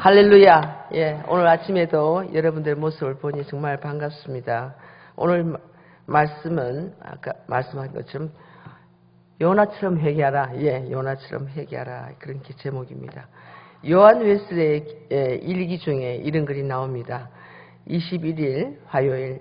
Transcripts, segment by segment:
할렐루야. 예, 오늘 아침에도 여러분들 모습을 보니 정말 반갑습니다. 오늘 말씀은 아까 말씀한 것처럼 요나처럼 회개하라. 예, 요나처럼 회개하라. 그런 제목입니다. 요한 웨슬리의 일기 중에 이런 글이 나옵니다. 21일 화요일,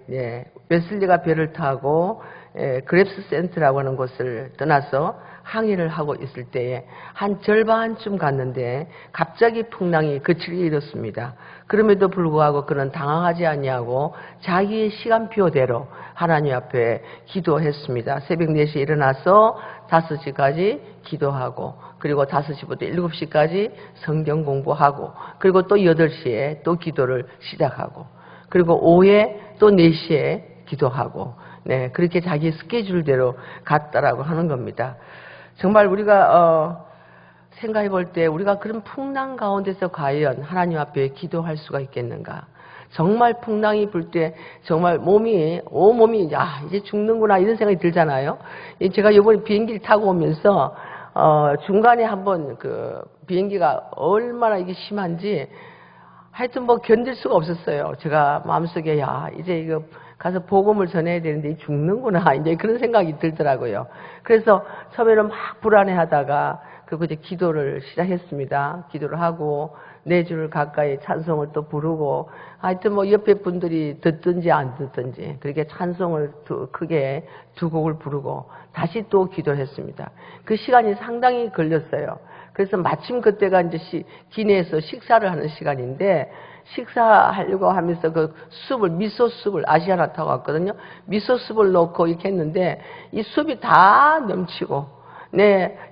웨슬리가 배를 타고 그랩스 센터라고 하는 곳을 떠나서 항해를 하고 있을 때에 한 절반쯤 갔는데 갑자기 풍랑이 그치기 이렇습니다. 그럼에도 불구하고 그는 당황하지 아니하고 자기의 시간표대로 하나님 앞에 기도했습니다. 새벽 4시에 일어나서 5시까지 기도하고, 그리고 5시부터 7시까지 성경 공부하고, 그리고 또 8시에 또 기도를 시작하고, 그리고 오후에 또 4시에 기도하고, 그렇게 자기 스케줄대로 갔다라고 하는 겁니다. 정말 우리가 생각해 볼 때 우리가 그런 풍랑 가운데서 과연 하나님 앞에 기도할 수가 있겠는가? 정말 풍랑이 불 때 정말 온몸이 이제 죽는구나 이런 생각이 들잖아요. 제가 이번에 비행기를 타고 오면서 중간에 한번 그 비행기가 얼마나 이게 심한지 하여튼 뭐 견딜 수가 없었어요. 제가 마음속에 이제 이거 가서 복음을 전해야 되는데 죽는구나 이제 그런 생각이 들더라고요. 그래서 처음에는 막 불안해하다가 그리고 이제 기도를 시작했습니다. 기도를 하고 4줄 가까이 찬송을 또 부르고, 하여튼 뭐 옆에 분들이 듣든지 안 듣든지 그렇게 찬송을 크게 2곡을 부르고 다시 또 기도를 했습니다. 그 시간이 상당히 걸렸어요. 그래서 마침 그때가 이제 기내에서 식사를 하는 시간인데, 식사하려고 하면서 그 숲을, 미소숲을 아시아나타고 왔거든요. 미소숲을 넣고 이렇게 했는데, 이 숲이 다 넘치고,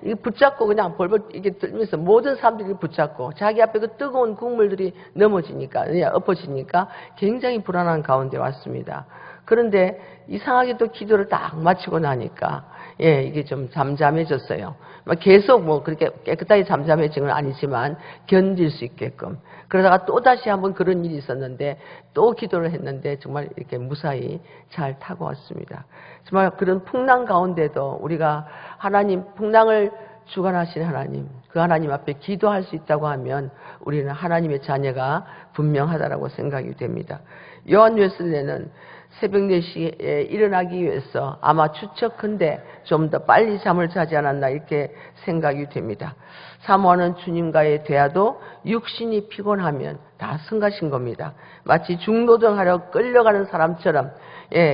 이 붙잡고 그냥 벌벌 이렇게 들면서 모든 사람들이 붙잡고 자기 앞에 그 뜨거운 국물들이 넘어지니까, 엎어지니까 굉장히 불안한 가운데 왔습니다. 그런데 이상하게 또 기도를 딱 마치고 나니까 이게 좀 잠잠해졌어요. 계속 뭐 그렇게 깨끗하게 잠잠해진 건 아니지만 견딜 수 있게끔. 그러다가 또 다시 한번 그런 일이 있었는데 또 기도를 했는데 정말 이렇게 무사히 잘 타고 왔습니다. 정말 그런 풍랑 가운데도 우리가 하나님, 풍랑을 주관하신 하나님, 그 하나님 앞에 기도할 수 있다고 하면 우리는 하나님의 자녀가 분명하다라고 생각이 됩니다. 요한 웨슬리는 새벽 4시에 일어나기 위해서 아마 추측컨대 좀 더 빨리 잠을 자지 않았나 이렇게 생각이 됩니다. 사모하는 주님과의 대화도 육신이 피곤하면 다 성가신 겁니다. 마치 중노동하려 끌려가는 사람처럼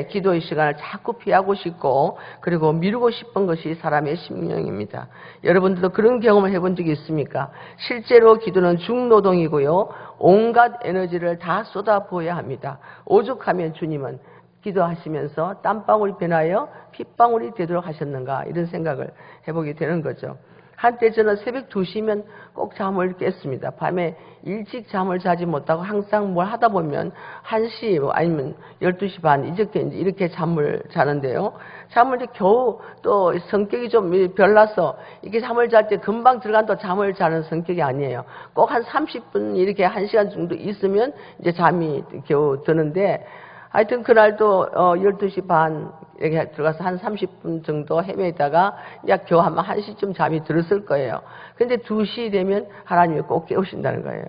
기도의 시간을 자꾸 피하고 싶고 그리고 미루고 싶은 것이 사람의 심령입니다. 여러분들도 그런 경험을 해본 적이 있습니까? 실제로 기도는 중노동이고요. 온갖 에너지를 다 쏟아부어야 합니다. 오죽하면 주님은 기도하시면서 땀방울이 변하여 핏방울이 되도록 하셨는가 이런 생각을 해보게 되는 거죠. 한때 저는 새벽 2시면 꼭 잠을 깼습니다. 밤에 일찍 잠을 자지 못하고 항상 뭘 하다 보면 1시 아니면 12시 반 이렇게 잠을 자는데요. 잠을 이제 겨우 또 성격이 좀 별나서 이렇게 잠을 잘 때 금방 들어간다고 잠을 자는 성격이 아니에요. 꼭 한 30분 이렇게 1시간 정도 있으면 이제 잠이 겨우 드는데, 하여튼 그날도 12시 반 이렇게 들어가서 한 30분 정도 헤매다가 이제 겨우 한 1시쯤 잠이 들었을 거예요. 근데 2시 되면 하나님이 꼭 깨우신다는 거예요.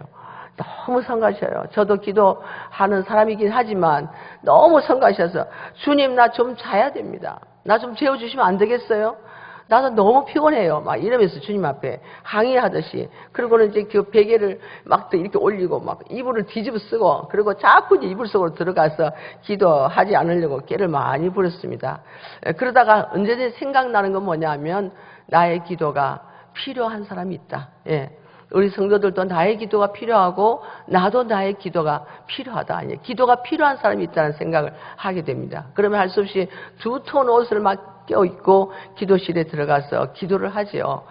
너무 성가셔요. 저도 기도하는 사람이긴 하지만 너무 성가셔서 주님 나 좀 자야 됩니다. 나 좀 재워주시면 안 되겠어요? 나도 너무 피곤해요. 막 이러면서 주님 앞에 항의하듯이. 그리고는 이제 그 베개를 막 이렇게 올리고 막 이불을 뒤집어 쓰고, 그리고 자꾸 이제 이불 속으로 들어가서 기도하지 않으려고 깨를 많이 부렸습니다. 그러다가 언제든지 생각나는 건 뭐냐면 나의 기도가 필요한 사람이 있다. 우리 성도들도 나의 기도가 필요하고 나도 나의 기도가 필요하다. 기도가 필요한 사람이 있다는 생각을 하게 됩니다. 그러면 할 수 없이 2톤 옷을 막 껴입고 기도실에 들어가서 기도를 하지요.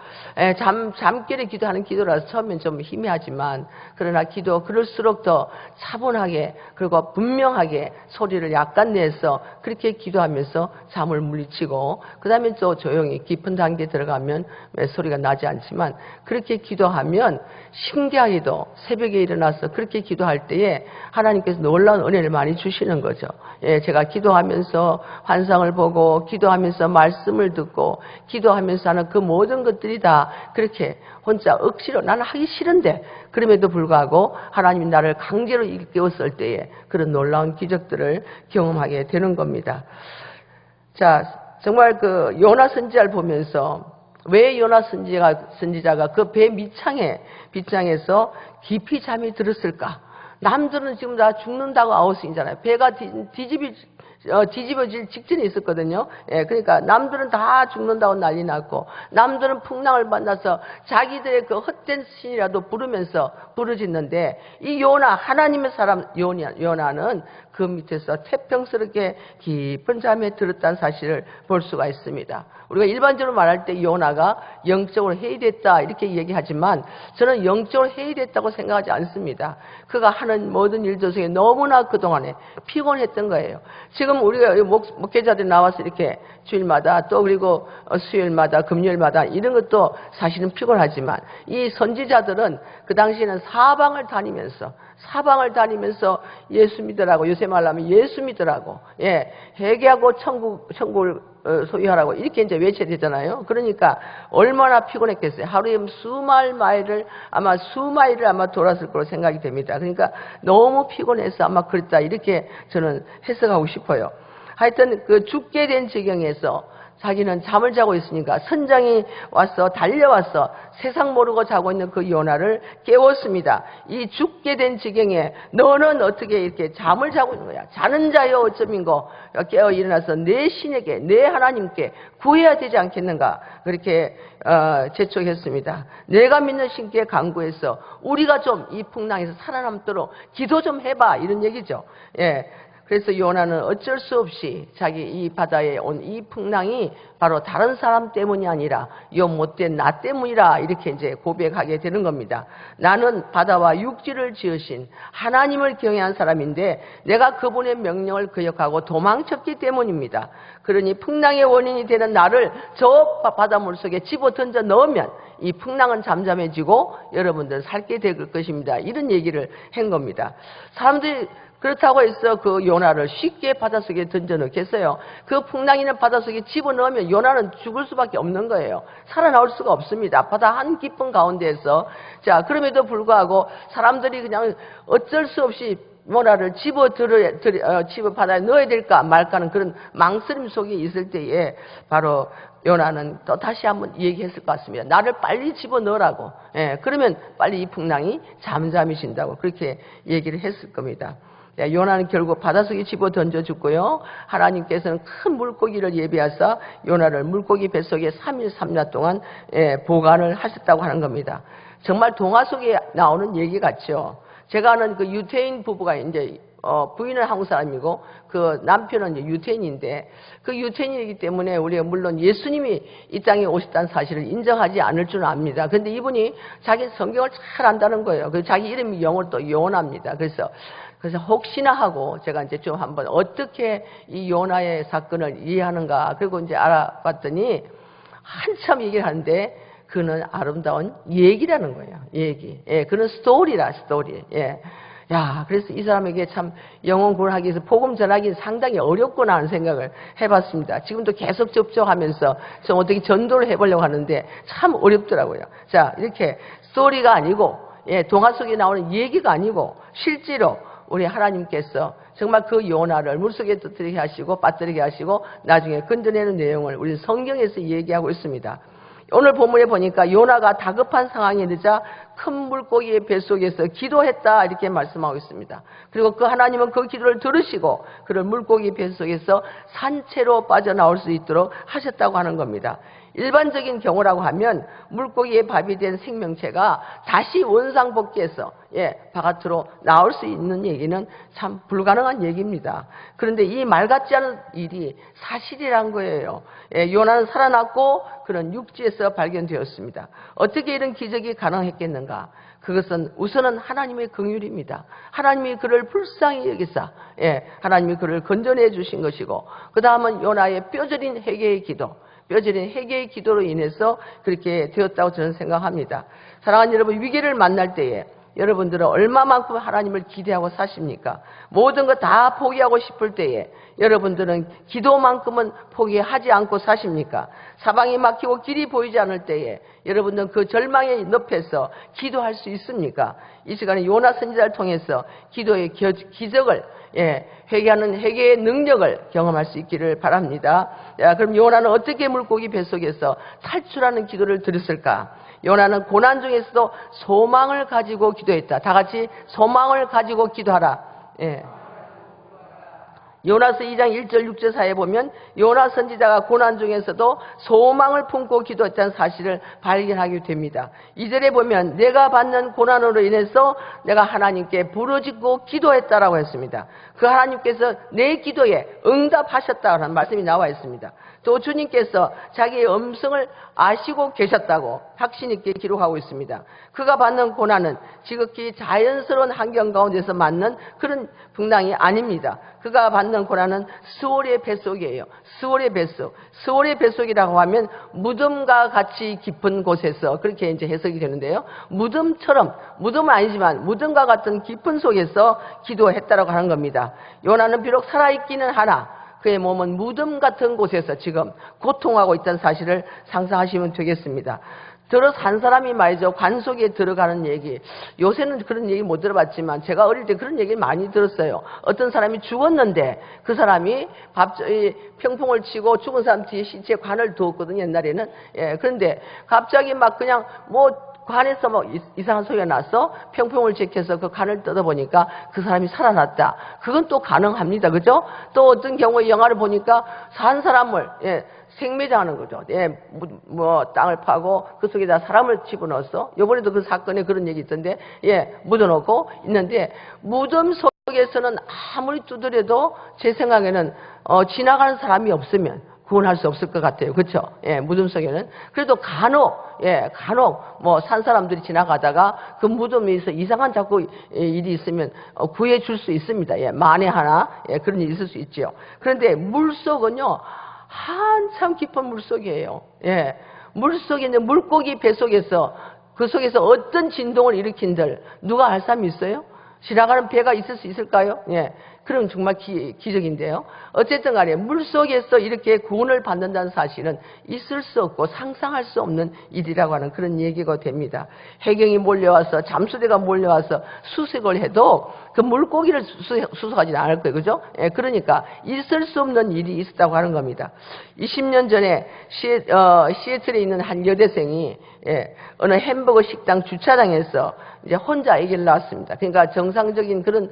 잠결에 기도하는 기도라서 처음엔 좀 희미하지만, 그러나 그럴수록 더 차분하게 그리고 분명하게 소리를 약간 내서 그렇게 기도하면서 잠을 물리치고, 그 다음에 또 조용히 깊은 단계에 들어가면 소리가 나지 않지만 그렇게 기도하면 신기하게도 새벽에 일어나서 그렇게 기도할 때에 하나님께서 놀라운 은혜를 많이 주시는 거죠. 제가 기도하면서 환상을 보고 기도하면서 기도하면서 말씀을 듣고 기도하면서 하는 그 모든 것들이 다 그렇게 혼자 억지로 나는 하기 싫은데 그럼에도 불구하고 하나님이 나를 강제로 일깨웠을 때에 그런 놀라운 기적들을 경험하게 되는 겁니다. 자, 정말 그 요나 선지자를 보면서 왜 요나 선지자가 그 배 밑창에서 깊이 잠이 들었을까? 남들은 지금 다 죽는다고 아우성이잖아요. 배가 뒤집어질 직전에 있었거든요. 예, 그러니까 남들은 다 죽는다고 난리 났고, 남들은 풍랑을 만나서 자기들의 그 헛된 신이라도 부르짖는데, 이 요나, 하나님의 사람 요나는 그 밑에서 태평스럽게 깊은 잠에 들었다는 사실을 볼 수가 있습니다. 우리가 일반적으로 말할 때 요나가 영적으로 해이됐다 이렇게 얘기하지만 저는 영적으로 해이됐다고 생각하지 않습니다. 그가 하는 모든 일들 속에 너무나 그동안에 피곤했던 거예요. 지금 우리가 목회자들이 나와서 이렇게 주일마다 또 그리고 수요일마다 금요일마다 이런 것도 사실은 피곤하지만 이 선지자들은 그 당시에는 사방을 다니면서 예수 믿으라고, 요새 말하면 예수 믿으라고, 예, 회개하고 천국을 소유하라고 이렇게 이제 외쳐야 되잖아요. 그러니까 얼마나 피곤했겠어요. 하루에 수마일을 아마 돌았을 거로 생각이 됩니다. 그러니까 너무 피곤해서 아마 그랬다 이렇게 저는 해석하고 싶어요. 하여튼 그 죽게 된 지경에서 자기는 잠을 자고 있으니까 선장이 와서 달려와서 세상 모르고 자고 있는 그 요나를 깨웠습니다. 이 죽게 된 지경에 너는 어떻게 이렇게 잠을 자고 있는 거야? 자는 자여 어쩌민고 깨어 일어나서 내 신에게 내 하나님께 구해야 되지 않겠는가? 그렇게 재촉했습니다. 내가 믿는 신께 간구해서 우리가 좀 이 풍랑에서 살아남도록 기도 좀 해봐 이런 얘기죠. 예. 그래서 요나는 어쩔 수 없이 자기 이 바다에 온 이 풍랑이 바로 다른 사람 때문이 아니라 요 못된 나 때문이라 이렇게 이제 고백하게 되는 겁니다. 나는 바다와 육지를 지으신 하나님을 경외한 사람인데 내가 그분의 명령을 거역하고 도망쳤기 때문입니다. 그러니 풍랑의 원인이 되는 나를 저 바닷물 속에 집어 던져 넣으면 이 풍랑은 잠잠해지고 여러분들 살게 될 것입니다. 이런 얘기를 한 겁니다. 사람들이 그렇다고 해서 그 요나를 쉽게 바닷속에 던져 넣겠어요? 그 풍랑이는 바닷속에 집어넣으면 요나는 죽을 수밖에 없는 거예요. 살아나올 수가 없습니다. 바다 한 깊은 가운데에서. 자, 그럼에도 불구하고 사람들이 그냥 어쩔 수 없이 요나를 집어 바다에 넣어야 될까 말까는 그런 망설임 속에 있을 때에 바로 요나는 또 다시 한번 얘기했을 것 같습니다. 나를 빨리 집어넣으라고. 예, 그러면 빨리 이 풍랑이 잠잠해진다고 그렇게 얘기를 했을 겁니다. 요나는 결국 바닷속에 집어 던져 죽고요. 하나님께서는 큰 물고기를 예비하사 요나를 물고기 뱃속에 3일 3일 동안 보관을 하셨다고 하는 겁니다. 정말 동화 속에 나오는 얘기 같죠. 제가 아는 그 유태인 부부가 이제 부인은 한국 사람이고 그 남편은 이제 유태인인데 그 유태인이기 때문에 우리가 물론 예수님이 이 땅에 오셨다는 사실을 인정하지 않을 줄 압니다. 그런데 이분이 자기 성경을 잘 안다는 거예요. 그래서 자기 이름이 영어로 또 요나입니다. 그래서 혹시나 하고 제가 이제 좀 한번 어떻게 이 요나의 사건을 이해하는가 그리고 이제 알아봤더니 한참 얘기를 하는데 그는 아름다운 얘기라는 거예요. 얘기. 예, 그는 스토리. 예. 야, 그래서 이 사람에게 참 영혼 구원하기 위해서 복음 전하기 상당히 어렵구나 하는 생각을 해봤습니다. 지금도 계속 접촉하면서 좀 어떻게 전도를 해보려고 하는데 참 어렵더라고요. 자, 이렇게 스토리가 아니고, 예, 동화 속에 나오는 얘기가 아니고 실제로 우리 하나님께서 정말 그 요나를 물속에 떠들게 하시고 빠뜨리게 하시고 나중에 건져내는 내용을 우리 성경에서 얘기하고 있습니다. 오늘 본문에 보니까 요나가 다급한 상황에 늦자 큰 물고기의 뱃속에서 기도했다 이렇게 말씀하고 있습니다. 그리고 그 하나님은 그 기도를 들으시고 그를 물고기 뱃속에서 산채로 빠져나올 수 있도록 하셨다고 하는 겁니다. 일반적인 경우라고 하면 물고기의 밥이 된 생명체가 다시 원상복귀해서 바깥으로 나올 수 있는 얘기는 참 불가능한 얘기입니다. 그런데 이 말 같지 않은 일이 사실이란 거예요. 요나는 살아났고 그런 육지에서 발견되었습니다. 어떻게 이런 기적이 가능했겠는가? 그것은 우선은 하나님의 긍휼입니다. 하나님이 그를 불쌍히 여기사 하나님이 그를 건져내 주신 것이고 그 다음은 요나의 뼈저린 회개의 기도로 인해서 그렇게 되었다고 저는 생각합니다. 사랑하는 여러분, 위기를 만날 때에 여러분들은 얼마만큼 하나님을 기대하고 사십니까? 모든 거 다 포기하고 싶을 때에 여러분들은 기도만큼은 포기하지 않고 사십니까? 사방이 막히고 길이 보이지 않을 때에 여러분들은 그 절망의 늪에서 기도할 수 있습니까? 이 시간에 요나 선지자를 통해서 기도의 기적을 회개하는 회개의 능력을 경험할 수 있기를 바랍니다. 그럼 요나는 어떻게 물고기 뱃속에서 탈출하는 기도를 드렸을까? 요나는 고난 중에서도 소망을 가지고 기도했다. 다 같이 소망을 가지고 기도하라. 요나서 2장 1절 6절 사이에 보면 요나 선지자가 고난 중에서도 소망을 품고 기도했다는 사실을 발견하게 됩니다. 2절에 보면 내가 받는 고난으로 인해서 내가 하나님께 부르짖고 기도했다라고 했습니다. 그 하나님께서 내 기도에 응답하셨다는 말씀이 나와 있습니다. 또 주님께서 자기의 음성을 아시고 계셨다고 확신 있게 기록하고 있습니다. 그가 받는 고난은 지극히 자연스러운 환경 가운데서 맞는 그런 풍랑이 아닙니다. 그가 받는 고난은 스월의 뱃속이에요. 스월의 뱃속. 스월의 뱃속이라고 하면 무덤과 같이 깊은 곳에서 그렇게 이제 해석이 되는데요. 무덤처럼, 무덤은 아니지만 무덤과 같은 깊은 속에서 기도했다라고 하는 겁니다. 요나는 비록 살아있기는 하나 그의 몸은 무덤 같은 곳에서 지금 고통하고 있다는 사실을 상상하시면 되겠습니다. 산 사람이 말이죠. 관 속에 들어가는 얘기. 요새는 그런 얘기 못 들어봤지만 제가 어릴 때 그런 얘기를 많이 들었어요. 어떤 사람이 죽었는데 그 사람이 평풍을 치고 죽은 사람 뒤에 시체에 관을 두었거든요. 옛날에는. 그런데 갑자기 막 그냥 관에서 이상한 소리가 나서 평평을 제껴서 그 관을 뜯어보니까 그 사람이 살아났다. 그건 또 가능합니다. 그죠? 또 어떤 경우에 영화를 보니까 산 사람을, 생매장하는 거죠. 땅을 파고 그 속에다 사람을 집어넣어서, 요번에도 그 사건에 그런 얘기 있던데, 묻어놓고 있는데, 무덤 속에서는 아무리 두드려도 제 생각에는, 지나가는 사람이 없으면, 구원할 수 없을 것 같아요. 그렇죠? 무덤 속에는. 그래도 간혹 산 사람들이 지나가다가 그 무덤에서 이상한 자꾸 일이 있으면 구해줄 수 있습니다. 만에 하나 그런 일이 있을 수 있죠. 그런데 물속은요 한참 깊은 물속이에요. 물속에 있는 물고기 뱃속에서 그 속에서 어떤 진동을 일으킨들 누가 알 사람이 있어요? 지나가는 배가 있을 수 있을까요? 그럼 정말 기적인데요. 어쨌든 간에 물속에서 이렇게 구원을 받는다는 사실은 있을 수 없고 상상할 수 없는 일이라고 하는 그런 얘기가 됩니다. 해경이 몰려와서 잠수대가 몰려와서 수색을 해도 그 물고기를 수색하지는 않을 거예요. 그죠? 그러니까 있을 수 없는 일이 있었다고 하는 겁니다. 20년 전에 시애틀에 있는 한 여대생이 어느 햄버거 식당 주차장에서 이제 혼자 아기를 낳았습니다. 그러니까 정상적인 그런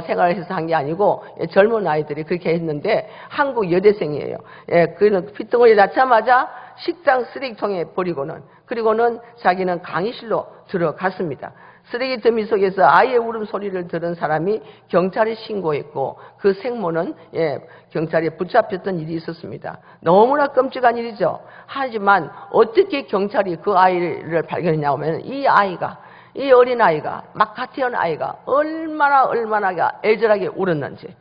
생활을 해서 한 게 아니고 젊은 아이들이 그렇게 했는데 한국 여대생이에요. 그는 핏덩어리 낳자마자 식당 쓰레기통에 버리고는 그리고는 자기는 강의실로 들어갔습니다. 쓰레기 더미 속에서 아이의 울음소리를 들은 사람이 경찰에 신고했고 그 생모는 경찰에 붙잡혔던 일이 있었습니다. 너무나 끔찍한 일이죠. 하지만 어떻게 경찰이 그 아이를 발견했냐 하면 이 어린아이가 막 갓태어난 아이가 얼마나 애절하게 울었는지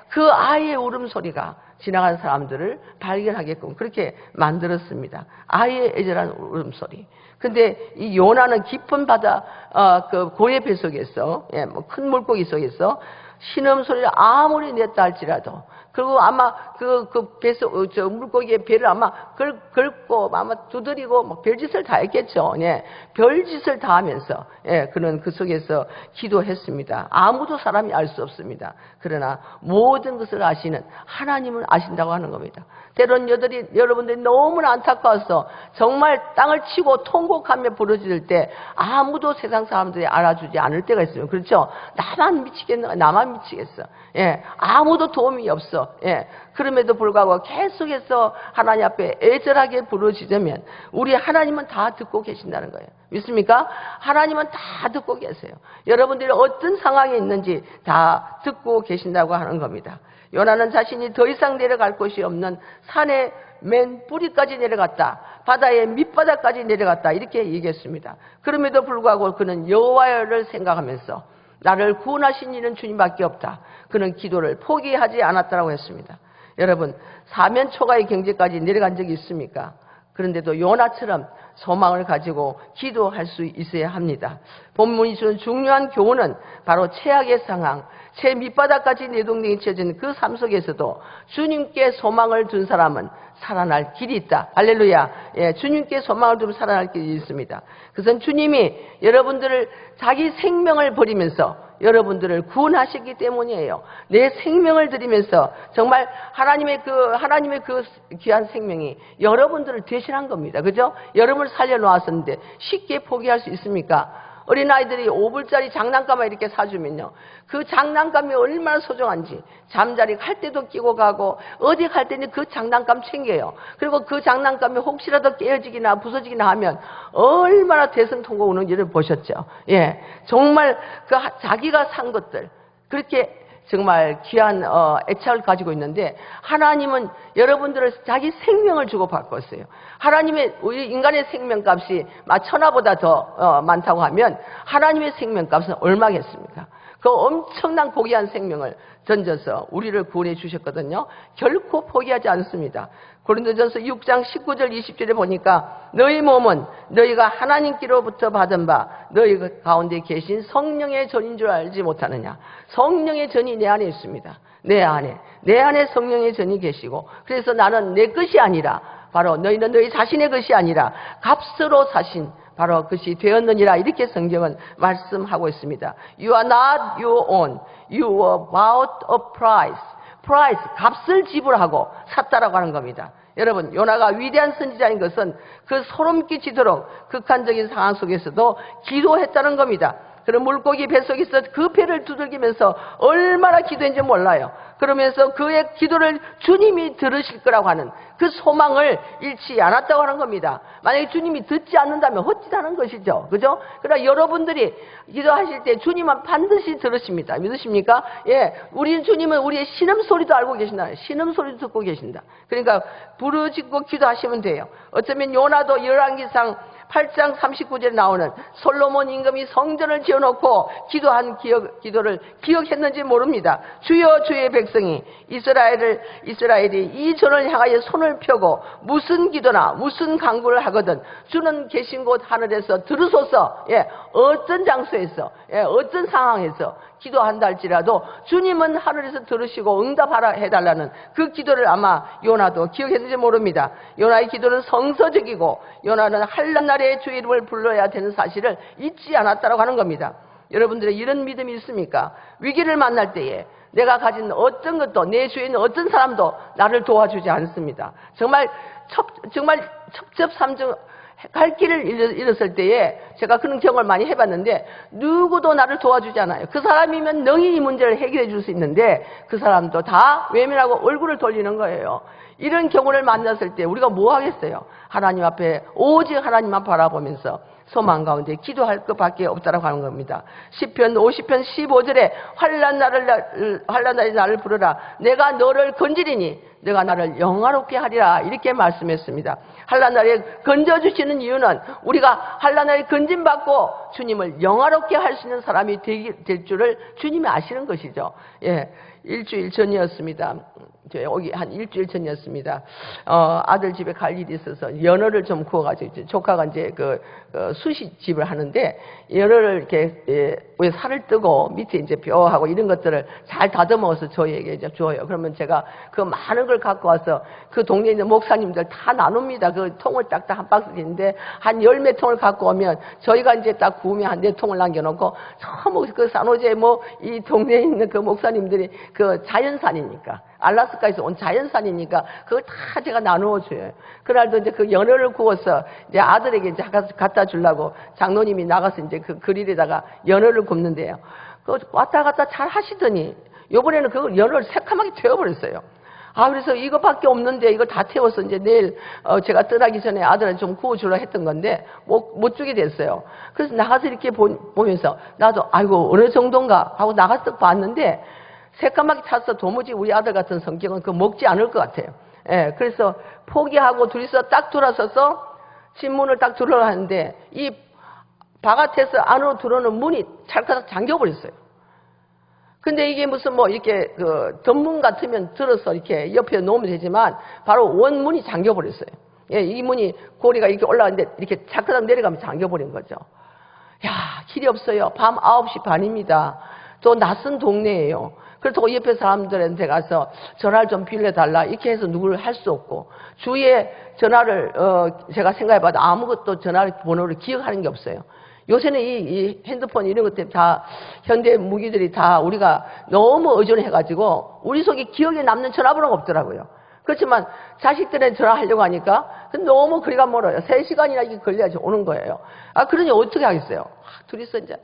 그 아이의 울음소리가 지나간 사람들을 발견하게끔 그렇게 만들었습니다. 아이의 애절한 울음소리. 근데 이 요나는 깊은 바다 그 고래 배 속에서 큰 물고기 속에서 신음소리를 아무리 냈다 할지라도 그리고 아마 그 배속 저 물고기의 배를 아마 긁고 아마 두드리고 막 별짓을 다 했겠죠. 별짓을 다 하면서 그는 그 속에서 기도했습니다. 아무도 사람이 알 수 없습니다. 그러나 모든 것을 아시는 하나님은 아신다고 하는 겁니다. 때론 여러분들이 너무나 안타까워서 정말 땅을 치고 통곡하며 부르짖을 때 아무도 세상 사람들이 알아주지 않을 때가 있어요. 그렇죠? 나만 미치겠어. 아무도 도움이 없어. 그럼에도 불구하고 계속해서 하나님 앞에 애절하게 부르짖으면 우리 하나님은 다 듣고 계신다는 거예요. 믿습니까? 하나님은 다 듣고 계세요. 여러분들이 어떤 상황에 있는지 다 듣고 계신다고 하는 겁니다. 요나는 자신이 더 이상 내려갈 곳이 없는 산의 맨 뿌리까지 내려갔다. 바다의 밑바닥까지 내려갔다. 이렇게 얘기했습니다. 그럼에도 불구하고 그는 여호와를 생각하면서 나를 구원하신 이는 주님밖에 없다. 그는 기도를 포기하지 않았다고 했습니다. 여러분, 사면 초가의 경지까지 내려간 적이 있습니까? 그런데도 요나처럼 소망을 가지고 기도할 수 있어야 합니다. 본문이 주는 중요한 교훈은 바로 최악의 상황, 최 밑바닥까지 내동댕이 치어진 그 삶 속에서도 주님께 소망을 둔 사람은 살아날 길이 있다. 할렐루야. 예, 주님께 소망을 두면 살아날 길이 있습니다. 그것은 주님이 여러분들을 자기 생명을 버리면서 여러분들을 구원하셨기 때문이에요. 내 생명을 드리면서 정말 하나님의 그 귀한 생명이 여러분들을 대신한 겁니다. 그죠? 여러분을 살려놓았었는데 쉽게 포기할 수 있습니까? 어린아이들이 5불짜리 장난감을 이렇게 사주면요, 그 장난감이 얼마나 소중한지 잠자리 갈 때도 끼고 가고 어디 갈 때는 그 장난감 챙겨요. 그리고 그 장난감이 혹시라도 깨어지기나 부서지기나 하면 얼마나 대성통곡 우는지를 보셨죠. 예, 정말 그 자기가 산 것들 그렇게 정말 귀한 애착을 가지고 있는데, 하나님은 여러분들을 자기 생명을 주고 바꿨어요. 하나님의, 우리 인간의 생명값이 천하보다 더 많다고 하면 하나님의 생명값은 얼마겠습니까? 그 엄청난 고귀한 생명을 던져서 우리를 구원해 주셨거든요. 결코 포기하지 않습니다. 고린도전서 6장 19절 20절에 보니까 너희 몸은 너희가 하나님께로부터 받은 바 너희 가운데 계신 성령의 전인 줄 알지 못하느냐. 성령의 전이 내 안에 있습니다. 내 안에 성령의 전이 계시고, 그래서 나는 내 것이 아니라, 바로 너희는 너희 자신의 것이 아니라 값으로 사신 바로 그것이 되었느니라. 이렇게 성경은 말씀하고 있습니다. You are not your own. You were bought a price. price, 값을 지불하고 샀다라고 하는 겁니다. 여러분, 요나가 위대한 선지자인 것은 그 소름 끼치도록 극한적인 상황 속에서도 기도했다는 겁니다. 그런 물고기 뱃속에서 그 배를 두들기면서 얼마나 기도했는지 몰라요. 그러면서 그의 기도를 주님이 들으실 거라고 하는 그 소망을 잃지 않았다고 하는 겁니다. 만약에 주님이 듣지 않는다면 헛짓하는 것이죠. 그죠? 그러나 여러분들이 기도하실 때 주님은 반드시 들으십니다. 믿으십니까? 예, 우리 주님은 우리의 신음소리도 알고 계신다. 신음소리도 듣고 계신다. 그러니까 부르짖고 기도하시면 돼요. 어쩌면 요나도 열왕기상 8장 39절에 나오는 솔로몬 임금이 성전을 지어놓고 기도한 기도를 기억했는지 모릅니다. 주여, 주의 백성이 이스라엘이 이 전을 향하여 손을 펴고 무슨 기도나 무슨 간구를 하거든 주는 계신 곳 하늘에서 들으소서. 예, 어떤 장소에서, 예, 어떤 상황에서 기도한다 할지라도 주님은 하늘에서 들으시고 응답하라 해달라는 그 기도를 아마 요나도 기억했는지 모릅니다. 요나의 기도는 성서적이고 요나는 한란 날에 주 이름을 불러야 되는 사실을 잊지 않았다고 하는 겁니다. 여러분들의 이런 믿음이 있습니까? 위기를 만날 때에 내가 가진 어떤 것도, 내 주위에 있는 어떤 사람도 나를 도와주지 않습니다. 정말 첩첩산중 갈 길을 잃었을 때에 제가 그런 경험을 많이 해봤는데 누구도 나를 도와주지 않아요. 그 사람이면 능히 이 문제를 해결해 줄 수 있는데 그 사람도 다 외면하고 얼굴을 돌리는 거예요. 이런 경우를 만났을 때 우리가 뭐 하겠어요? 하나님 앞에 오직 하나님만 바라보면서 소망 가운데 기도할 것밖에 없다라고 하는 겁니다. 시편 50편 15절에 환난 날에 나를 부르라. 내가 너를 건지리니 내가 나를 영화롭게 하리라. 이렇게 말씀했습니다. 환난 날에 건져주시는 이유는 우리가 환난 날에 건짐받고 주님을 영화롭게 할 수 있는 사람이 될 줄을 주님이 아시는 것이죠. 예, 일주일 전이었습니다. 여기 한 일주일 전이었습니다. 아들 집에 갈 일이 있어서 연어를 좀 구워가지고 이제 조카가 이제 수시집을 하는데 연어를 이렇게 위에 살을 뜨고 밑에 이제 뼈하고 이런 것들을 잘 다듬어서 저희에게 이제 줘요. 그러면 제가 그 많은 걸 갖고 와서 그 동네에 있는 목사님들 다 나눕니다. 그 통을 딱딱 한 박스인데 한 10몇 통을 갖고 오면 저희가 이제 딱 구우면 한 4통을 남겨놓고 전부 그 산호제 이 동네에 있는 그 목사님들이 그 자연산이니까 알라스카에서 온 자연산이니까 그걸 다 제가 나누어 줘요. 그날도 이제 그 연어를 구워서 이제 아들에게 이제 갖다 주려고 장로님이 나가서 이제 그 그릴에다가 연어를 굽는데요. 그 왔다 갔다 잘 하시더니 요번에는 그 연어를 새카맣게 태워버렸어요. 그래서 이거밖에 없는데 이걸 다 태워서 이제 내일 제가 떠나기 전에 아들한테 좀 구워주려 했던 건데 못 주게 됐어요. 그래서 나가서 이렇게 보면서 나도 아이고 어느 정도인가 하고 나가서 봤는데 새까맣게 탔어. 도무지 우리 아들 같은 성격은 그거 먹지 않을 것 같아요. 예, 그래서 포기하고 둘이서 딱 돌아서서 집문을 딱 들어가려 하는데 이 바깥에서 안으로 들어오는 문이 찰칵 잠겨버렸어요. 근데 이게 무슨 이렇게 덧문 같으면 들어서 이렇게 옆에 놓으면 되지만 바로 원문이 잠겨버렸어요. 예, 이 문이 고리가 이렇게 올라가는데 이렇게 차크닥 내려가면 잠겨버린 거죠. 야, 길이 없어요. 밤 9시 반입니다. 또 낯선 동네예요. 그래서 그 옆에 사람들한테 가서 전화를 좀 빌려달라 이렇게 해서 누구를 할 수 없고, 주위에 전화를 제가 생각해봐도 아무것도 전화 번호를 기억하는 게 없어요. 요새는 이 핸드폰 이런 것 때문에 다 현대 무기들이 다 우리가 너무 의존해가지고 우리 속에 기억에 남는 전화번호가 없더라고요. 그렇지만 자식들한테 전화하려고 하니까 너무 거리가 멀어요. 3시간이나 이게 걸려야지 오는 거예요. 아, 그러니 어떻게 하겠어요? 둘이서 이제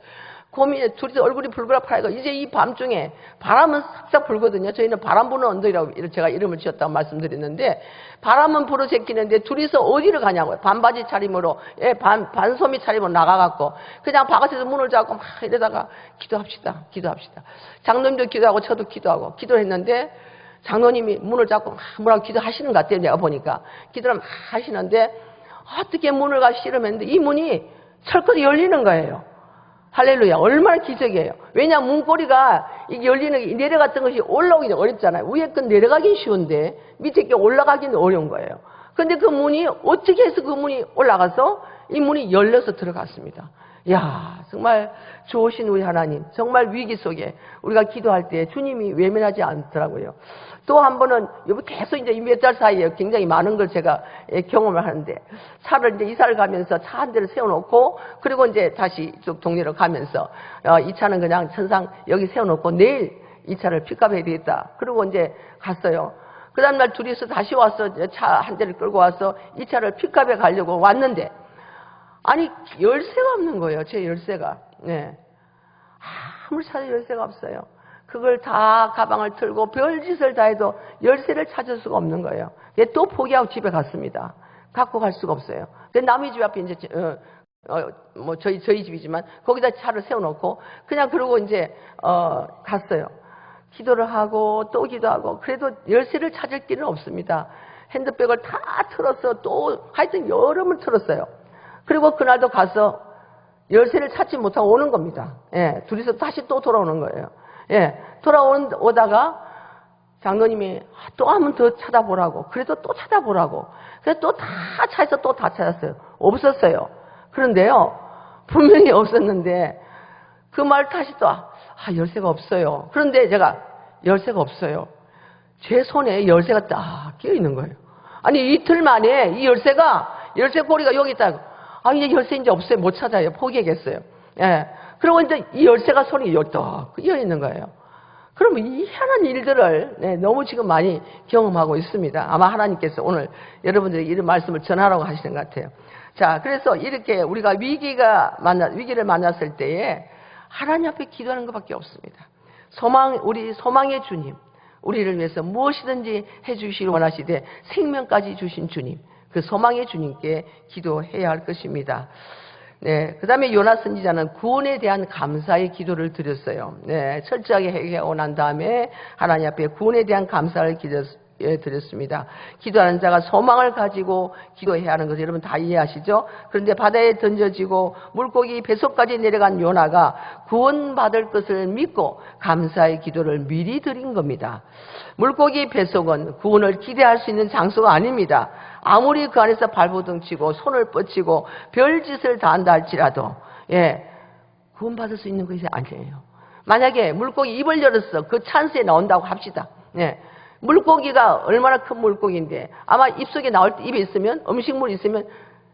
고민에, 둘이서 얼굴이 불그락하니까 이제 이 밤중에 바람은 싹싹 불거든요. 저희는 바람 부는 언덕이라고 제가 이름을 지었다고 말씀드렸는데, 바람은 불어 제끼는데 둘이서 어디를 가냐고요. 반바지 차림으로, 예, 반소미 차림으로 나가갖고 그냥 바깥에서 문을 잡고 막 이러다가 기도합시다. 장로님도 기도하고 저도 기도하고 기도를 했는데, 장로님이 문을 잡고 막 뭐라고 기도하시는 것 같아요. 내가 보니까 기도를 막 하시는데, 어떻게 문을 가 실험했는데 이 문이 철컥 열리는 거예요. 할렐루야. 얼마나 기적이에요. 왜냐, 문고리가 이게 열리는, 내려갔던 것이 올라오기는 어렵잖아요. 위에 건 내려가긴 쉬운데 밑에 게 올라가기는 어려운 거예요. 근데 그 문이 어떻게 해서 그 문이 올라가서 이 문이 열려서 들어갔습니다. 야, 정말 좋으신 우리 하나님. 정말 위기 속에 우리가 기도할 때 주님이 외면하지 않더라고요. 또 한 번은 여기 계속 이제 몇 달 사이에 굉장히 많은 걸 제가 경험을 하는데, 차를 이제 이사를 가면서 차 한 대를 세워놓고, 그리고 이제 다시 이쪽 동네로 가면서 이 차는 그냥 천상 여기 세워놓고 내일 이 차를 픽업해야 되겠다. 그리고 이제 갔어요. 그 다음날 둘이서 다시 와서 차 한 대를 끌고 와서 이 차를 픽업해 가려고 왔는데, 아니 열쇠가 없는 거예요. 제 열쇠가. 네. 아무리 찾아도 열쇠가 없어요. 그걸 다 가방을 틀고 별짓을 다 해도 열쇠를 찾을 수가 없는 거예요. 또 포기하고 집에 갔습니다. 갖고 갈 수가 없어요. 남의 집 앞에 이제 뭐 저희 집이지만 거기다 차를 세워놓고 그냥 그러고 이제 갔어요. 기도를 하고 또 기도하고 그래도 열쇠를 찾을 길은 없습니다. 핸드백을 다 틀어서 또 하여튼 여름을 틀었어요. 그리고 그날도 가서 열쇠를 찾지 못하고 오는 겁니다. 예, 둘이서 다시 또 돌아오는 거예요. 예, 돌아오다가 장로님이 또 한 번 더 찾아보라고. 그래도 또 찾아보라고. 그래서 또 다 차에서 또 다 찾았어요. 없었어요. 그런데요, 분명히 없었는데 그 말 다시 또 열쇠가 없어요. 그런데 제가 열쇠가 없어요. 제 손에 열쇠가 딱 끼어 있는 거예요. 아니 이틀 만에 이 열쇠 고리가 여기 있다고. 이제 열쇠 이제 없어요. 못 찾아요. 포기하겠어요. 예. 그리고 이제 이 열쇠가 손이 딱 끼어 있는 거예요. 그러면 이 희한한 일들을 너무 지금 많이 경험하고 있습니다. 아마 하나님께서 오늘 여러분들에게 이런 말씀을 전하라고 하시는 것 같아요. 자, 그래서 이렇게 우리가 위기를 만났을 때에 하나님 앞에 기도하는 것밖에 없습니다. 우리 소망의 주님, 우리를 위해서 무엇이든지 해주시길 원하시되 생명까지 주신 주님, 그 소망의 주님께 기도해야 할 것입니다. 네, 그 다음에 요나 선지자는 구원에 대한 감사의 기도를 드렸어요. 네, 철저하게 회개하고 난 다음에 하나님 앞에 구원에 대한 감사를 드렸습니다. 기도하는 자가 소망을 가지고 기도해야 하는 것을 여러분 다 이해하시죠? 그런데 바다에 던져지고 물고기 뱃속까지 내려간 요나가 구원받을 것을 믿고 감사의 기도를 미리 드린 겁니다. 물고기 뱃속은 구원을 기대할 수 있는 장소가 아닙니다. 아무리 그 안에서 발버둥 치고 손을 뻗치고 별짓을 다 한다 할지라도 구원받을 수 있는 것이 아니에요. 만약에 물고기 입을 열었어. 그 찬스에 나온다고 합시다. 물고기가 얼마나 큰 물고기인데 아마 입속에 나올 때 입에 있으면 음식물이 있으면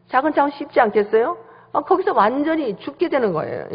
차근차근 씹지 않겠어요? 거기서 완전히 죽게 되는 거예요.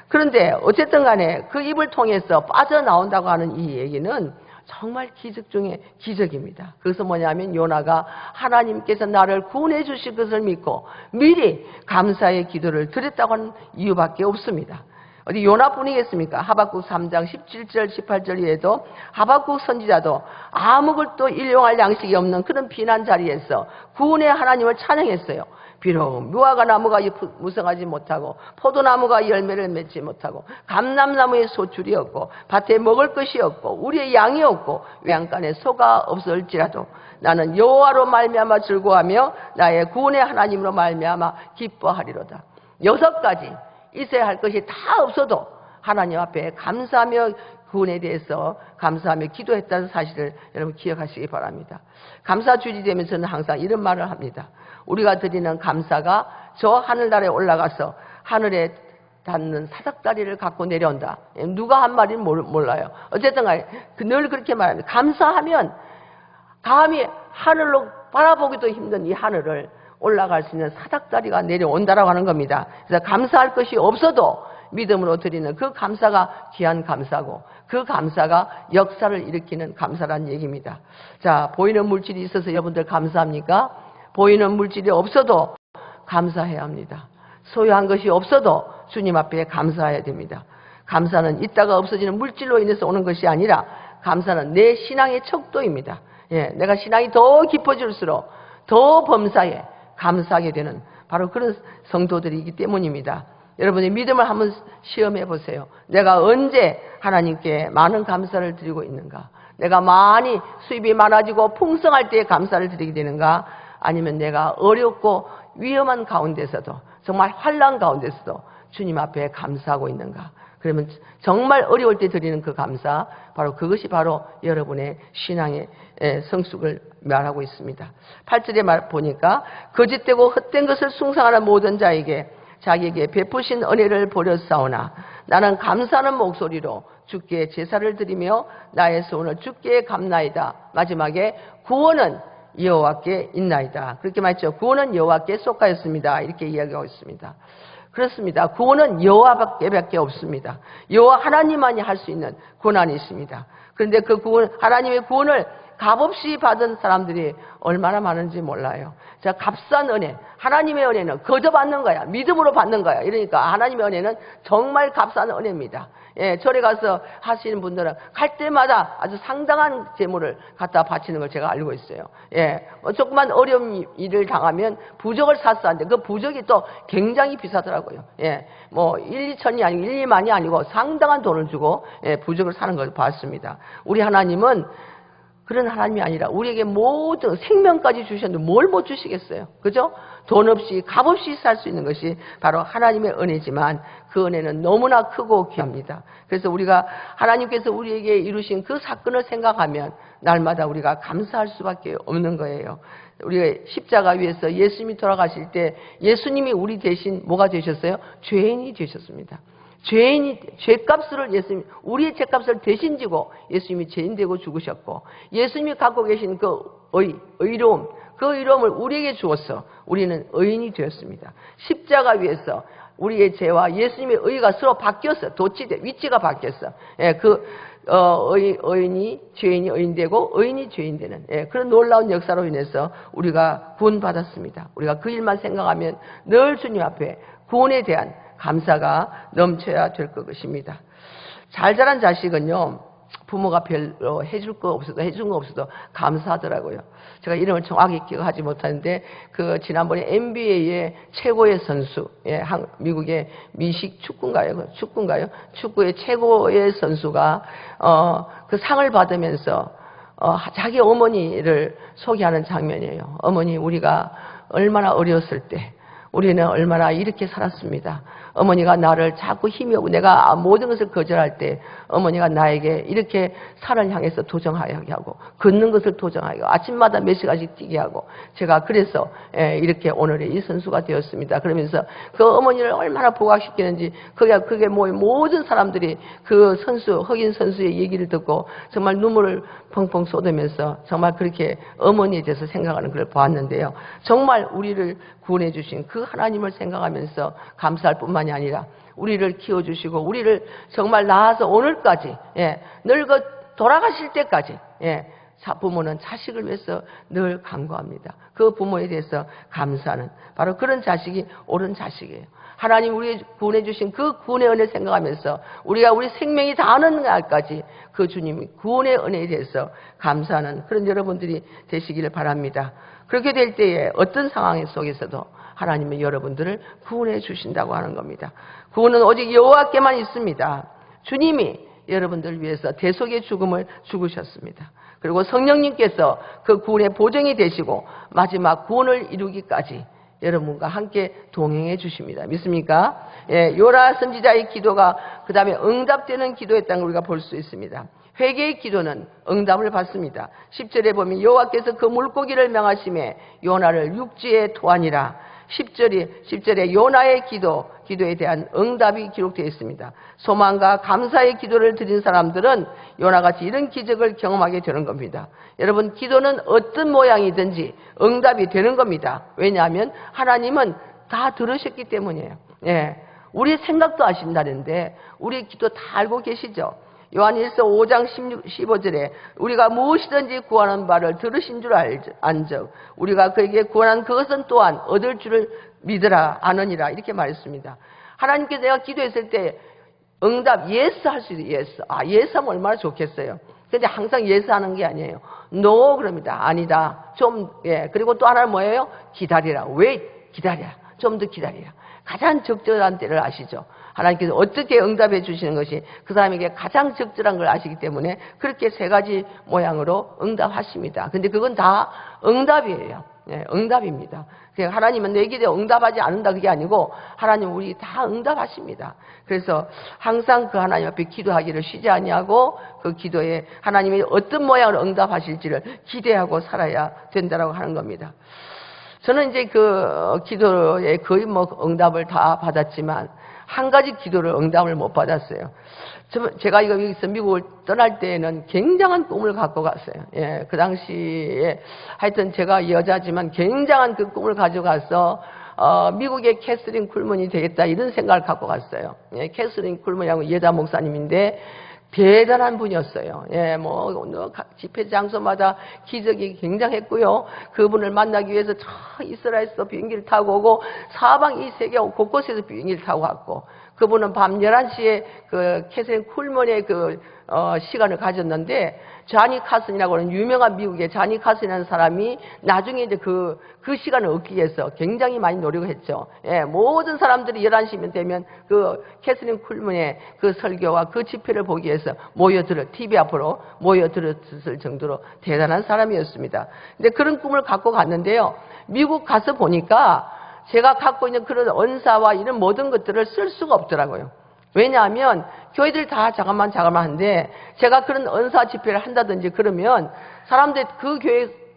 그런데 어쨌든 간에 그 입을 통해서 빠져나온다고 하는 이 얘기는 정말 기적 중에 기적입니다. 그것은 뭐냐면 요나가 하나님께서 나를 구원해 주실 것을 믿고 미리 감사의 기도를 드렸다고 하는 이유밖에 없습니다. 어디 요나뿐이겠습니까? 하박국 3장 17절 18절 위에도 하박국 선지자도 아무것도 일용할 양식이 없는 그런 비난 자리에서 구원의 하나님을 찬양했어요. 비록 무화과 나무가 무성하지 못하고 포도나무가 열매를 맺지 못하고 감람나무에 소출이 없고 밭에 먹을 것이 없고 우리의 양이 없고 외양간에 소가 없을지라도 나는 여호와로 말미암아 즐거워하며 나의 구원의 하나님으로 말미암아 기뻐하리로다. 6가지 있어야 할 것이 다 없어도 하나님 앞에 감사하며 구원에 대해서 감사하며 기도했다는 사실을 여러분 기억하시기 바랍니다. 감사 주일이 되면 저는 항상 이런 말을 합니다. 우리가 드리는 감사가 저 하늘나라에 올라가서 하늘에 닿는 사닥다리를 갖고 내려온다. 누가 한 말인지 몰라요. 어쨌든 간에 늘 그렇게 말합니다. 감사하면 감히 하늘로 바라보기도 힘든 이 하늘을 올라갈 수 있는 사닥다리가 내려온다라고 하는 겁니다. 그래서 감사할 것이 없어도 믿음으로 드리는 그 감사가 귀한 감사고 그 감사가 역사를 일으키는 감사라는 얘기입니다. 자, 보이는 물질이 있어서 여러분들 감사합니까? 보이는 물질이 없어도 감사해야 합니다. 소유한 것이 없어도 주님 앞에 감사해야 됩니다. 감사는 있다가 없어지는 물질로 인해서 오는 것이 아니라 감사는 내 신앙의 척도입니다. 예, 내가 신앙이 더 깊어질수록 더 범사에 감사하게 되는 바로 그런 성도들이기 때문입니다. 여러분의 믿음을 한번 시험해 보세요. 내가 언제 하나님께 많은 감사를 드리고 있는가? 내가 많이 수입이 많아지고 풍성할 때 감사를 드리게 되는가? 아니면 내가 어렵고 위험한 가운데서도 정말 환난 가운데서도 주님 앞에 감사하고 있는가? 그러면 정말 어려울 때 드리는 그 감사, 바로 그것이 바로 여러분의 신앙의 성숙을 말하고 있습니다. 8절에 보니까 거짓되고 헛된 것을 숭상하는 모든 자에게 자기에게 베푸신 은혜를 보렸사오나 나는 감사하는 목소리로 주께 제사를 드리며 나의 소원을 주께 갚나이다. 마지막에 구원은 여호와께 있나이다. 그렇게 말했죠. 구원은 여호와께 속하였습니다. 이렇게 이야기하고 있습니다. 그렇습니다. 구원은 여호와밖에 없습니다. 여호와 하나님만이 할 수 있는 고난이 있습니다. 그런데 그 구원, 하나님의 구원을 값없이 받은 사람들이 얼마나 많은지 몰라요. 자, 값싼 은혜, 하나님의 은혜는 거저 받는 거야. 믿음으로 받는 거야. 이러니까 하나님의 은혜는 정말 값싼 은혜입니다. 예, 절에 가서 하시는 분들은 갈 때마다 아주 상당한 재물을 갖다 바치는 걸 제가 알고 있어요. 예, 조그만 어려운 일을 당하면 부적을 샀어 하는데 그 부적이 또 굉장히 비싸더라고요. 예, 뭐 1, 2천이 아니고 1, 2만이 아니고 상당한 돈을 주고 부적을 사는 걸 봤습니다. 우리 하나님은 그런 하나님이 아니라 우리에게 모든 생명까지 주셨는데 뭘 못 주시겠어요? 그죠? 돈 없이 값 없이 살 수 있는 것이 바로 하나님의 은혜지만 그 은혜는 너무나 크고 귀합니다. 그래서 우리가 하나님께서 우리에게 이루신 그 사건을 생각하면 날마다 우리가 감사할 수밖에 없는 거예요. 우리가 십자가 위에서 예수님이 돌아가실 때 예수님이 우리 대신 뭐가 되셨어요? 죄인이 되셨습니다. 죄값을 예수님, 우리의 죄값을 대신 지고 예수님이 죄인 되고 죽으셨고, 예수님이 갖고 계신 그 의로움, 그 의로움을 우리에게 주어서 우리는 의인이 되었습니다. 십자가 위에서 우리의 죄와 예수님의 의가 서로 바뀌었어. 위치가 바뀌었어. 예, 의인이 죄인이 의인 되고 의인이 죄인 되는 그런 놀라운 역사로 인해서 우리가 구원받았습니다. 우리가 그 일만 생각하면 늘 주님 앞에 구원에 대한 감사가 넘쳐야 될 것입니다. 잘 자란 자식은요, 부모가 별로 해준 거 없어도 감사하더라고요. 제가 이름을 정확히 기억하지 못하는데 지난번에 NBA의 최고의 선수, 미국의 미식 축구인가요? 축구의 최고의 선수가 그 상을 받으면서 자기 어머니를 소개하는 장면이에요. 어머니, 우리가 얼마나 어려웠을 때 우리는 얼마나 이렇게 살았습니다. 어머니가 나를 자꾸 힘이 오고 내가 모든 것을 거절할 때 어머니가 나에게 이렇게 산을 향해서 도전하게 하고 걷는 것을 도전하게 하고 아침마다 몇 시간씩 뛰게 하고 제가 그래서 이렇게 오늘의 이 선수가 되었습니다. 그러면서 그 어머니를 얼마나 부각시키는지 그게 모든 사람들이 그 흑인 선수의 얘기를 듣고 정말 눈물을 펑펑 쏟으면서 정말 그렇게 어머니에 대해서 생각하는 걸 보았는데요. 정말 우리를 구원해 주신 그 하나님을 생각하면서 감사할 뿐만이 아니라 우리를 키워주시고 우리를 정말 낳아서 오늘까지 늙어 돌아가실 때까지 부모는 자식을 위해서 늘 간구합니다. 그 부모에 대해서 감사하는 바로 그런 자식이 옳은 자식이에요. 하나님 우리 구원해 주신 그 구원의 은혜 생각하면서 우리가 우리 생명이 다하는 날까지 그 주님이 구원의 은혜에 대해서 감사하는 그런 여러분들이 되시기를 바랍니다. 그렇게 될 때에 어떤 상황 속에서도 하나님은 여러분들을 구원해 주신다고 하는 겁니다. 구원은 오직 여호와께만 있습니다. 주님이 여러분들을 위해서 대속의 죽음을 죽으셨습니다. 그리고 성령님께서 그 구원의 보증이 되시고 마지막 구원을 이루기까지 여러분과 함께 동행해 주십니다. 믿습니까? 예, 요나 선지자의 기도가 그 다음에 응답되는 기도였다는 걸 우리가 볼 수 있습니다. 회개의 기도는 응답을 받습니다. 10절에 보면 여호와께서 그 물고기를 명하심에 요나를 육지에 토하니라. 10절에 요나의 기도에 대한 응답이 기록되어 있습니다. 소망과 감사의 기도를 드린 사람들은 요나같이 이런 기적을 경험하게 되는 겁니다. 여러분, 기도는 어떤 모양이든지 응답이 되는 겁니다. 왜냐하면 하나님은 다 들으셨기 때문이에요. 예, 우리 생각도 아신다는데 우리 기도 다 알고 계시죠? 요한일서 5장 15절에 우리가 무엇이든지 구하는 바를 들으신 줄 안적 우리가 그에게 구하는 그것은 또한 얻을 줄을 믿으라 아느니라 이렇게 말했습니다. 하나님께 내가 기도했을 때 응답 예스 할 수 있어요. 예스. 예스 하면 얼마나 좋겠어요. 근데 항상 예스 하는 게 아니에요. 노 그럽니다. 아니다. 그리고 또 하나는 뭐예요? 기다리라. wait. 기다려. 좀 더 기다리라. 가장 적절한 때를 아시죠? 하나님께서 어떻게 응답해 주시는 것이 그 사람에게 가장 적절한 걸 아시기 때문에 그렇게 세 가지 모양으로 응답하십니다. 근데 그건 다 응답이에요. 네, 응답입니다. 하나님은 내 기도에 응답하지 않는다 그게 아니고 하나님 우리 다 응답하십니다. 그래서 항상 그 하나님 앞에 기도하기를 쉬지 아니하고 그 기도에 하나님이 어떤 모양으로 응답하실지를 기대하고 살아야 된다라고 하는 겁니다. 저는 이제 그 기도에 거의 응답을 다 받았지만 한 가지 기도를 응답을 못 받았어요. 제가 여기서 미국을 떠날 때에는 굉장한 꿈을 갖고 갔어요. 예, 그 당시에 하여튼 제가 여자지만 굉장한 그 꿈을 가져가서 미국의 캐서린 쿨먼이 되겠다 이런 생각을 갖고 갔어요. 예, 캐서린 쿨먼이라고 여자 목사님인데 대단한 분이었어요. 예, 집회 장소마다 기적이 굉장했고요. 그분을 만나기 위해서 저 이스라엘에서 비행기를 타고 오고 사방 이 세계 곳곳에서 비행기를 타고 왔고 그분은 밤 11시에 그 캐서린 쿨먼의 시간을 가졌는데 자니 카슨이라고 하는 유명한 미국의 자니 카슨이라는 사람이 나중에 이제 그 시간을 얻기 위해서 굉장히 많이 노력을 했죠. 예, 모든 사람들이 11시면 되면 그 캐서린 쿨먼의 그 설교와 그 집회를 보기 위해서 TV 앞으로 모여들었을 정도로 대단한 사람이었습니다. 근데 그런 꿈을 갖고 갔는데요. 미국 가서 보니까 제가 갖고 있는 그런 언사와 이런 모든 것들을 쓸 수가 없더라고요. 왜냐하면 교회들이 다 자그만 한데 제가 그런 언사 집회를 한다든지 그러면 사람들 그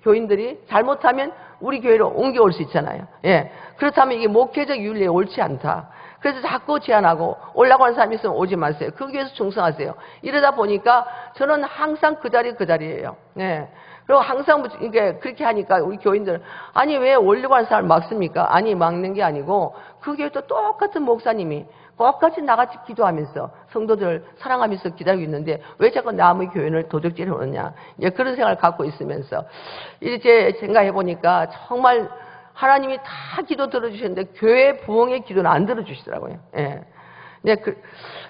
교인들이 잘못하면 우리 교회로 옮겨올 수 있잖아요. 예. 그렇다면 이게 목회적 윤리에 옳지 않다. 그래서 자꾸 제안하고 오려고 하는 사람이 있으면 오지 마세요. 그 교회에서 충성하세요. 이러다 보니까 저는 항상 그 자리예요. 예. 그리고 항상 그렇게 하니까 우리 교인들은 아니 왜 오려고 하는 사람을 막습니까? 아니 막는 게 아니고 그 교회도 똑같은 목사님이 똑같이 나같이 기도하면서 성도들을 사랑하면서 기다리고 있는데 왜 자꾸 남의 교인을 도적질해 오느냐 그런 생각을 갖고 있으면서 이렇게 생각해 보니까 정말 하나님이 다 기도 들어주셨는데 교회 부흥의 기도는 안 들어주시더라고요. 예.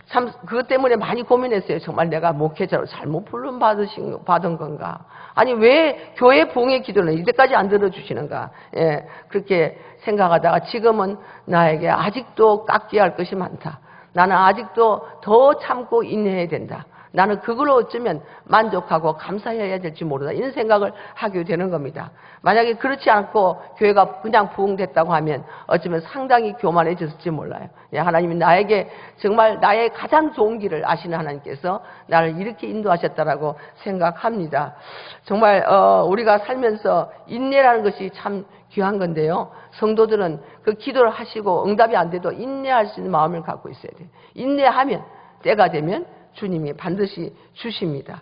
참 그것 때문에 많이 고민했어요. 정말 내가 목회자로 잘못 부름 받은 건가? 아니 왜 교회 부흥의 기도는 이때까지 안 들어주시는가? 예, 그렇게 생각하다가 지금은 나에게 아직도 깎여야 할 것이 많다. 나는 아직도 더 참고 인내해야 된다. 나는 그걸로 어쩌면 만족하고 감사해야 될지 모르다. 이런 생각을 하게 되는 겁니다. 만약에 그렇지 않고 교회가 그냥 부흥됐다고 하면 어쩌면 상당히 교만해졌을지 몰라요. 하나님이 나에게 정말 나의 가장 좋은 길을 아시는 하나님께서 나를 이렇게 인도하셨다라고 생각합니다. 정말 우리가 살면서 인내라는 것이 참 귀한 건데요. 성도들은 그 기도를 하시고 응답이 안 돼도 인내할 수 있는 마음을 갖고 있어야 돼요. 인내하면 때가 되면 주님이 반드시 주십니다.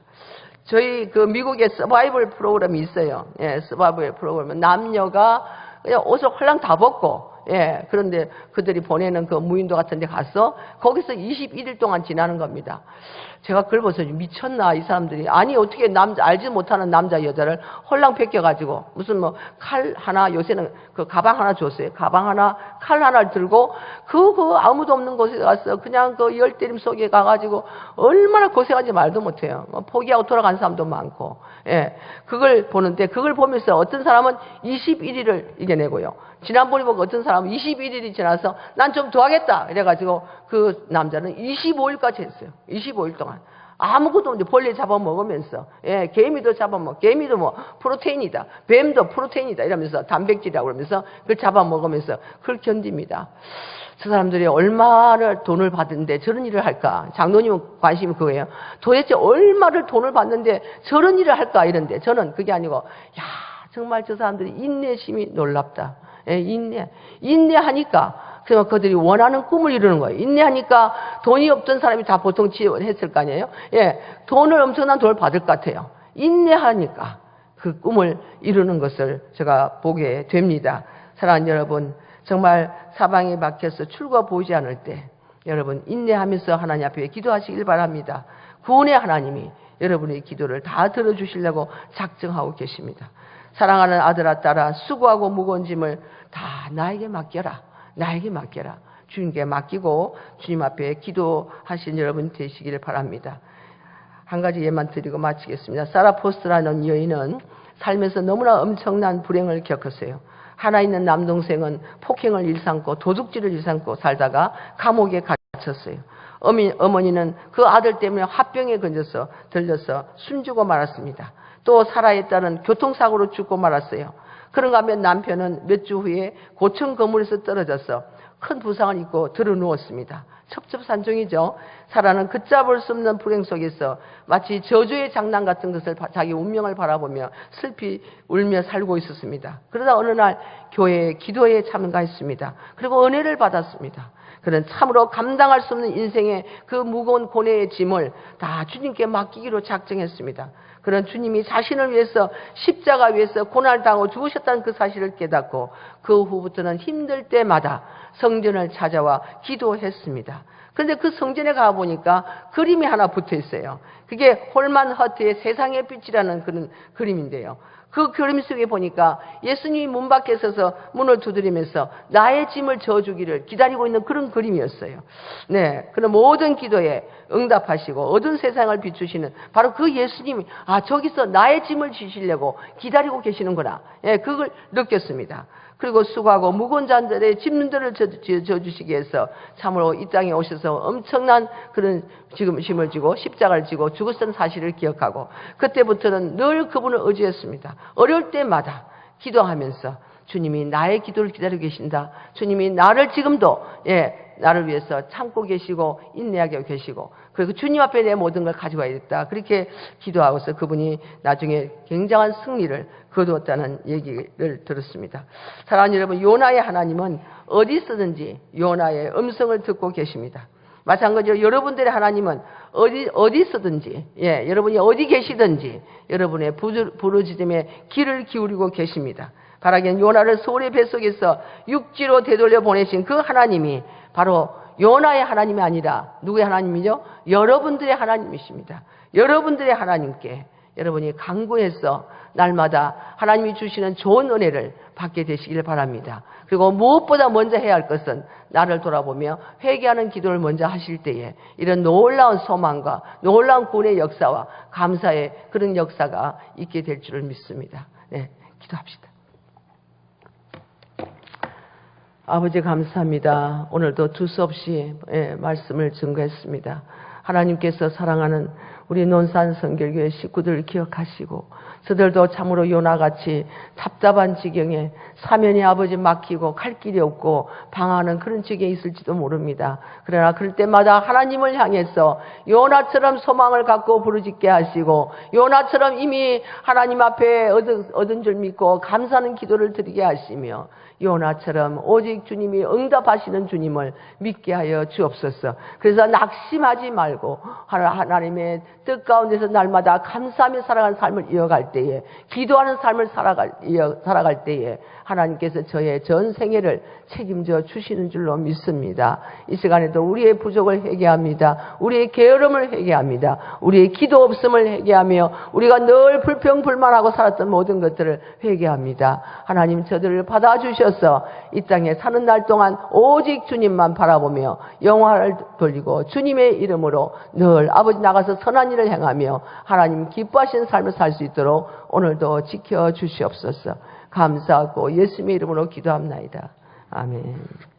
저희 그 미국의 서바이벌 프로그램이 있어요. 예, 서바이벌 프로그램은 남녀가 그냥 옷을 홀랑 다 벗고, 예, 그런데 그들이 보내는 그 무인도 같은 데 가서 거기서 21일 동안 지나는 겁니다. 제가 그걸 보면서 미쳤나 이 사람들이. 아니 어떻게 알지 못하는 남자 여자를 홀랑 벗겨가지고 무슨 칼 하나, 요새는 그 가방 하나 줬어요. 가방 하나 칼 하나를 들고 그 아무도 없는 곳에 가서 그냥 그 열대림 속에 가가지고 얼마나 고생하는지 말도 못해요. 포기하고 돌아간 사람도 많고. 예, 그걸 보는데 그걸 보면서 어떤 사람은 21일을 이겨내고요. 지난번에 보고 어떤 사람은 21일이 지나서 난 좀 더 하겠다 이래가지고 그 남자는 25일까지 했어요. 25일 동안. 아무것도 없는데 벌레 잡아먹으면서, 예, 개미도 잡아먹, 개미도 뭐 프로테인이다, 뱀도 프로테인이다 이러면서 단백질이라고 그러면서 그걸 잡아먹으면서 그걸 견딥니다. 저 사람들이 얼마를 돈을 받는데 저런 일을 할까? 장로님은 관심이 그거예요. 도대체 얼마를 돈을 받는데 저런 일을 할까? 이런데 저는 그게 아니고, 야, 정말 저 사람들이 인내심이 놀랍다. 예, 인내하니까 그래서 그들이 원하는 꿈을 이루는 거예요. 인내하니까 돈이 없던 사람이 다 보통 지원했을 거 아니에요? 예, 엄청난 돈을 받을 것 같아요. 인내하니까 그 꿈을 이루는 것을 제가 보게 됩니다. 사랑하는 여러분, 정말 사방에 막혀서 출구가 보이지 않을 때 여러분 인내하면서 하나님 앞에 기도하시길 바랍니다. 구원의 하나님이 여러분의 기도를 다 들어주시려고 작정하고 계십니다. 사랑하는 아들아 딸아, 수고하고 무거운 짐을 다 나에게 맡겨라. 나에게 맡겨라. 주님께 맡기고 주님 앞에 기도하신 여러분 되시기를 바랍니다. 한 가지 예만 드리고 마치겠습니다. 사라 포스트라는 여인은 살면서 너무나 엄청난 불행을 겪었어요. 하나 있는 남동생은 폭행을 일삼고 도둑질을 일삼고 살다가 감옥에 갇혔어요. 어머니는 그 아들 때문에 화병에 들려서 숨지고 말았습니다. 또 사라의 딸은 교통사고로 죽고 말았어요. 그런가 하면 남편은 몇 주 후에 고층 건물에서 떨어져서 큰 부상을 입고 드러누웠습니다. 첩첩산중이죠. 사라는 걷잡을 수 없는 불행 속에서 마치 저주의 장난 같은 것을 자기 운명을 바라보며 슬피 울며 살고 있었습니다. 그러다 어느 날 교회에 기도에 참가했습니다. 그리고 은혜를 받았습니다. 그는 참으로 감당할 수 없는 인생의 그 무거운 고뇌의 짐을 다 주님께 맡기기로 작정했습니다. 그런 주님이 자신을 위해서 십자가 위에서 고난당하고 죽으셨다는 그 사실을 깨닫고 그 후부터는 힘들 때마다 성전을 찾아와 기도했습니다. 그런데 그 성전에 가보니까 그림이 하나 붙어 있어요. 그게 홀만 허트의 세상의 빛이라는 그런 그림인데요. 그 그림 속에 보니까 예수님이 문 밖에 서서 문을 두드리면서 나의 짐을 져주기를 기다리고 있는 그런 그림이었어요. 네, 그런 모든 기도에 응답하시고 어두운 세상을 비추시는 바로 그 예수님이 저기서 나의 짐을 지시려고 기다리고 계시는구나. 예, 그걸 느꼈습니다. 그리고 수고하고 무거운 자들의 짐들을 져주시기 위해서 참으로 이 땅에 오셔서 엄청난 그런 짐을 지고 십자가를 지고 죽었던 사실을 기억하고 그때부터는 늘 그분을 의지했습니다. 어려울 때마다 기도하면서 주님이 나의 기도를 기다리고 계신다. 주님이 나를 지금도 나를 위해서 참고 계시고 인내하게 계시고 그리고 주님 앞에 내 모든 걸 가져와야겠다. 그렇게 기도하고서 그분이 나중에 굉장한 승리를 거두었다는 얘기를 들었습니다. 사랑하는 여러분, 요나의 하나님은 어디 있든지 요나의 음성을 듣고 계십니다. 마찬가지로 여러분들의 하나님은 어디 있든지 여러분이 어디 계시든지 여러분의 부르짖음에 귀를 기울이고 계십니다. 바라기는 요나를 소울의 뱃속에서 육지로 되돌려 보내신 그 하나님이 바로 요나의 하나님이 아니라 누구의 하나님이죠? 여러분들의 하나님이십니다. 여러분들의 하나님께 여러분이 간구해서 날마다 하나님이 주시는 좋은 은혜를 받게 되시길 바랍니다. 그리고 무엇보다 먼저 해야 할 것은 나를 돌아보며 회개하는 기도를 먼저 하실 때에 이런 놀라운 소망과 놀라운 구원의 역사와 감사의 그런 역사가 있게 될 줄을 믿습니다. 네, 기도합시다. 아버지 감사합니다. 오늘도 두서없이 말씀을 증거했습니다. 하나님께서 사랑하는 우리 논산 성결교회 식구들을 기억하시고 저들도 참으로 요나같이 답답한 지경에 사면이 아버지 막히고 갈 길이 없고 방황하는 그런 지경에 있을지도 모릅니다. 그러나 그럴 때마다 하나님을 향해서 요나처럼 소망을 갖고 부르짖게 하시고 요나처럼 이미 하나님 앞에 얻은 줄 믿고 감사하는 기도를 드리게 하시며 요나처럼 오직 주님이 응답하시는 주님을 믿게 하여 주옵소서. 그래서 낙심하지 말고 하나님의 뜻 가운데서 날마다 감사하며 살아가는 삶을 이어갈 때에 기도하는 삶을 살아갈 때에 하나님께서 저의 전 생애를 책임져 주시는 줄로 믿습니다. 이 시간에도 우리의 부족을 회개합니다. 우리의 게으름을 회개합니다. 우리의 기도 없음을 회개하며 우리가 늘 불평불만하고 살았던 모든 것들을 회개합니다. 하나님 저들을 받아주셔서 이 땅에 사는 날 동안 오직 주님만 바라보며 영화를 돌리고 주님의 이름으로 늘 아버지 나가서 선한 일을 행하며 하나님 기뻐하시는 삶을 살 수 있도록 오늘도 지켜주시옵소서. 감사하고 예수님의 이름으로 기도합나이다. 아멘.